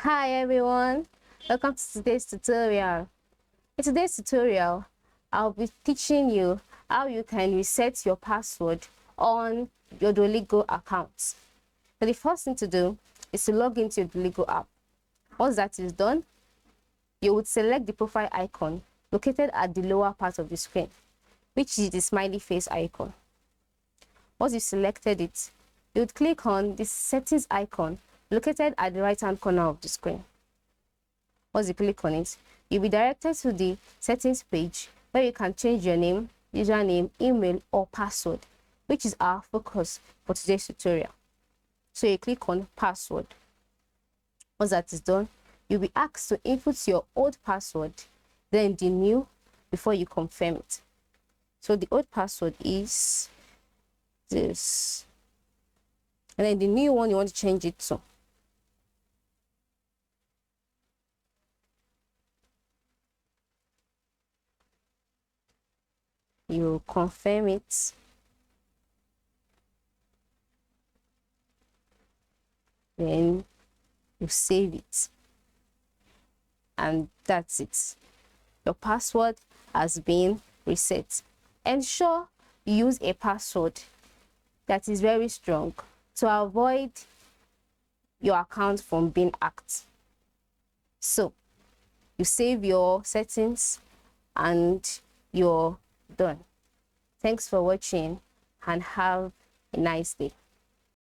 Hi everyone, welcome to today's tutorial. In today's tutorial, I'll be teaching you how you can reset your password on your Duolingo account. So the first thing to do is to log into your Duolingo app. Once that is done, you would select the profile icon located at the lower part of the screen, which is the smiley face icon. Once you've selected it, you would click on the settings icon located at the right hand corner of the screen. Once you click on it, you'll be directed to the settings page where you can change your name, username, email, or password, which is our focus for today's tutorial. So you click on password. Once that is done, you'll be asked to input your old password, then the new before you confirm it. So the old password is this, and then the new one you want to change it to. You confirm it, then you save it, and that's it. Your password has been reset. Ensure you use a password that is very strong to avoid your account from being hacked. So you save your settings and you're done. Thanks for watching and have a nice day.